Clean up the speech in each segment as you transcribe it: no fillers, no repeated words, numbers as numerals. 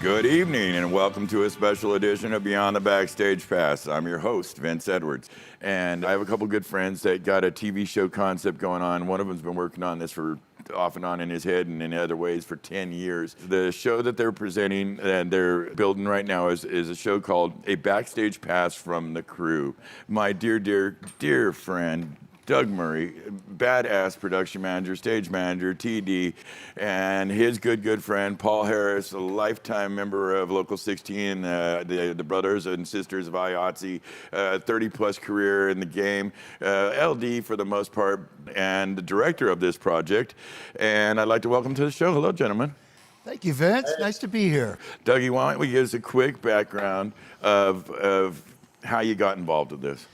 Good evening and welcome to a special edition of Beyond the Backstage Pass. I'm your host, Vince Edwards, and I have a couple good friends that got a TV show concept going on. One of them's been working on this for off and on in his head and in other ways for 10 years. The show that they're presenting and they're building right now is a show called A Backstage Pass from the Crew. My dear friend, Doug Murray, badass production manager, stage manager, TD, and his good friend, Paul Harris, a lifetime member of Local 16, the brothers and sisters of IATSE, 30-plus career in the game, LD for the most part, and the director of this project. And I'd like to welcome to the show. Hello, gentlemen. Thank you, Vince. Nice to be here. Dougie, why don't we give us a quick background of how you got involved with this?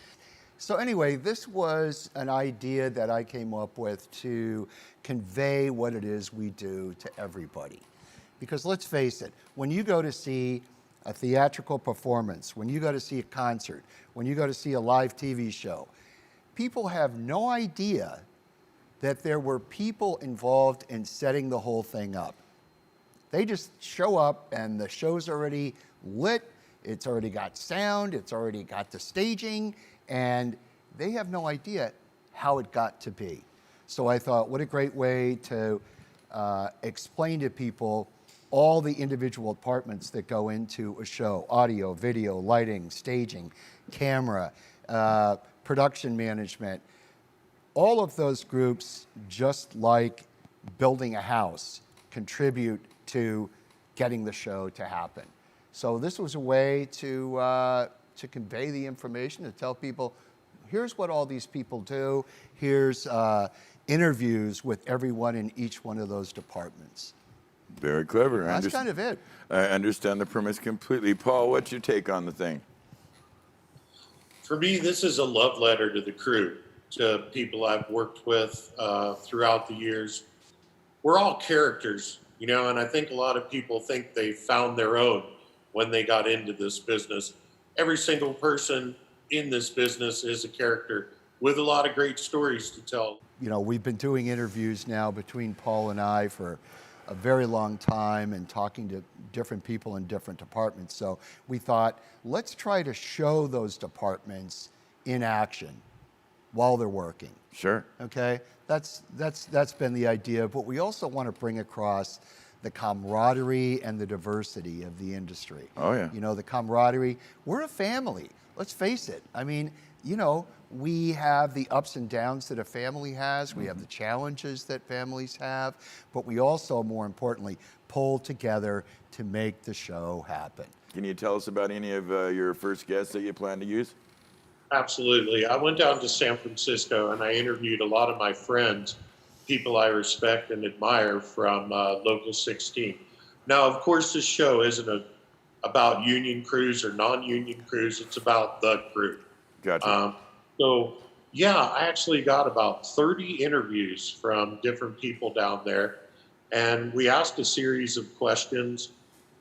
So anyway, this was an idea that I came up with to convey what it is we do to everybody. Because let's face it, when you go to see a theatrical performance, when you go to see a concert, when you go to see a live TV show, people have no idea that there were people involved in setting the whole thing up. They just show up and the show's already lit, it's already got sound, it's already got the staging, and they have no idea how it got to be. So I thought, what a great way to explain to people all the individual departments that go into a show: audio, video, lighting, staging, camera, production management. All of those groups, just like building a house, contribute to getting the show to happen. So this was a way to convey the information, to tell people, here's what all these people do. Here's interviews with everyone in each one of those departments. Very clever. That's kind of it. I understand the premise completely. Paul, what's your take on the thing? For me, this is a love letter to the crew, to people I've worked with throughout the years. We're all characters, you know, and I think a lot of people think they found their own when they got into this business. Every single person in this business is a character with a lot of great stories to tell. You know, we've been doing interviews now between Paul and I for a very long time and talking to different people in different departments. So we thought, let's try to show those departments in action while they're working. Sure. Okay, that's been the idea, but we also want to bring across the camaraderie and the diversity of the industry. Oh, yeah. You know, the camaraderie. We're a family. Let's face it. I mean, you know, we have the ups and downs that a family has. We have the challenges that families have, but we also, more importantly, pull together to make the show happen. Can you tell us about any of your first guests that you plan to use? Absolutely. I went down to San Francisco and I interviewed a lot of my friends, people I respect and admire from Local 16. Now, of course, this show isn't about union crews or non-union crews. It's about the crew. Gotcha. So, yeah, I actually got about 30 interviews from different people down there. And we asked a series of questions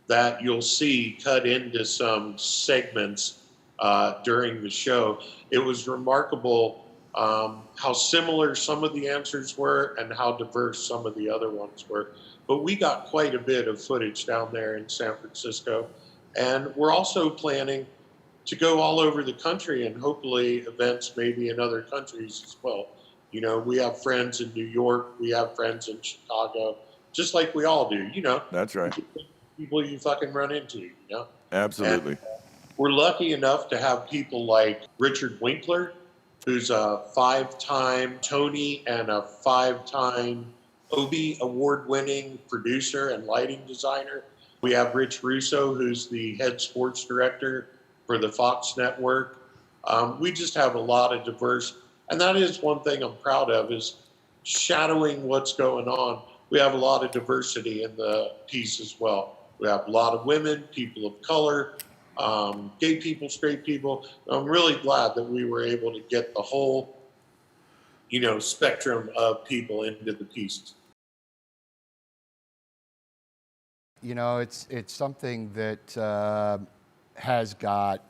that you'll see cut into some segments during the show. It was remarkable how similar some of the answers were and how diverse some of the other ones were. But we got quite a bit of footage down there in San Francisco. And we're also planning to go all over the country and hopefully events maybe in other countries as well. You know, we have friends in New York, we have friends in Chicago, just like we all do, you know. That's right. People you fucking run into, you know. Absolutely. And we're lucky enough to have people like Richard Winkler, who's a 5-time Tony and a 5-time Obie award-winning producer and lighting designer. We have Rich Russo, who's the head sports director for the Fox network. We just have a lot of diverse, and that is one thing I'm proud of, is shadowing what's going on. We have a lot of diversity in the piece as well. We have a lot of women, people of color, gay people, straight people. I'm really glad that we were able to get the whole, you know, spectrum of people into the piece. You know, it's something that has got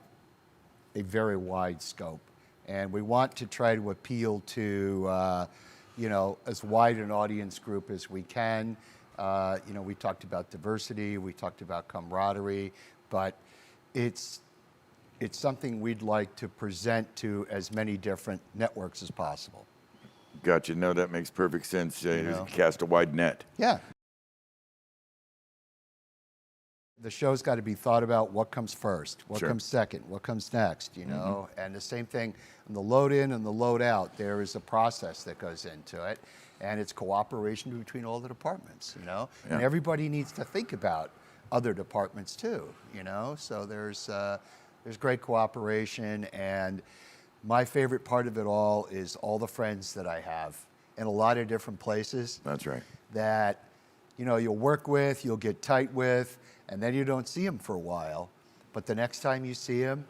a very wide scope, and we want to try to appeal to, you know, as wide an audience group as we can. You know, we talked about diversity, we talked about camaraderie, but it's something we'd like to present to as many different networks as possible. Gotcha. No, that makes perfect sense. know? Cast a wide net. Yeah. The show's got to be thought about what comes first, what Sure. comes second, what comes next, you know? And the same thing on the load in and the load out, there is a process that goes into it. And it's cooperation between all the departments, you know? And Yeah. everybody needs to think about other departments too, you know? So there's great cooperation, and my favorite part of it all is all the friends that I have in a lot of different places That's right. that, you know, you'll work with, you'll get tight with, and then you don't see them for a while. But the next time you see them,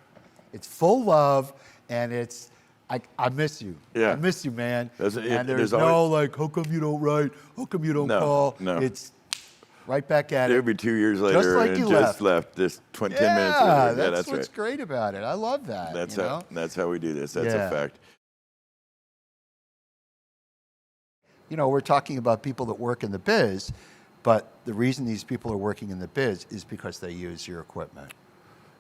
it's full love, and it's, I miss you. Yeah. I miss you, man. There's There's always- no like, how come you don't write? How come you don't No, call? no. It's right back at It'll it. be 2 years later, Just like and you it just left this 10 minutes Yeah, later. Yeah, that's that's what's right. great about it. I love that. That's you how know? that's how we do this. That's Yeah. a fact. You know, we're talking about people that work in the biz, but the reason these people are working in the biz is because they use your equipment.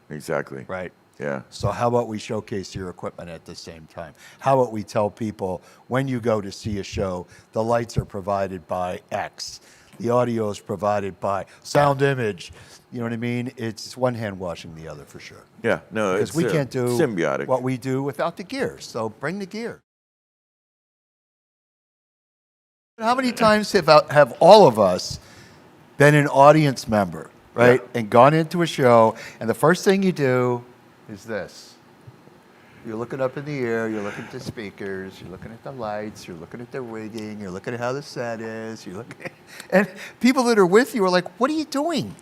Exactly. Right. Yeah. So how about we showcase your equipment at the same time? How about we tell people when you go to see a show, the lights are provided by X, the audio is provided by Sound Image. You know what I mean? It's one hand washing the other for sure. Yeah. No, Because it's we can't do symbiotic. what we do without the gear. So bring the gear. How many times have all of us been an audience member, right? Yeah. And gone into a show, and the first thing you do is this. You're looking up in the air, you're looking at the speakers, you're looking at the lights, you're looking at the rigging, you're looking at how the set is, and people that are with you are like, what are you doing?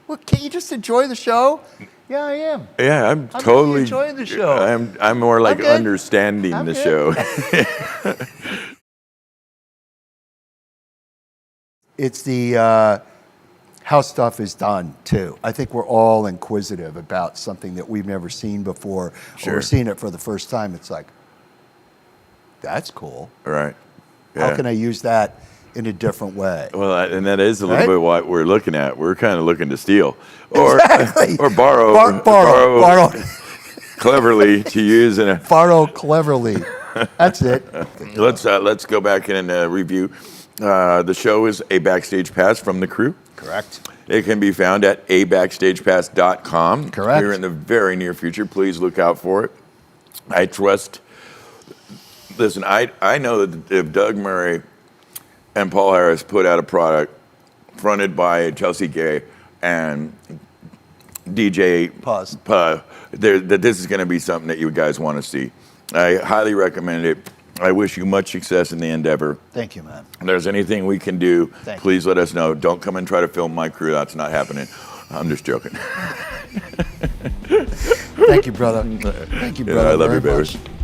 Well, can't you just enjoy the show? Yeah, I am. Yeah, I'm really totally enjoying the show. I'm more like good. understanding I'm the good. show. It's the how stuff is done too. I think we're all inquisitive about something that we've never seen before, or Sure. we're seeing it for the first time. It's like, that's cool. Right. How can I use that in a different way? Well, and that is a little Right? bit what we're looking at. We're kind of looking to steal, or Exactly. or borrow, Borrow cleverly to use in a. borrow cleverly. That's it. Let's go back and review. The show is a backstage pass from the crew. Correct. It can be found at abackstagepass.com. Correct. Here in the very near future, please look out for it. I trust. Listen, I know that if Doug Murray and Paul Harris put out a product fronted by Chelsea Gay and DJ Pause. that this is going to be something that you guys want to see. I highly recommend it. I wish you much success in the endeavor. Thank you, man. If there's anything we can do, Thank please let us know. Don't come and try to film my crew. That's not happening. I'm just joking. Thank you, brother. Thank you, brother. I love very you, baby. much.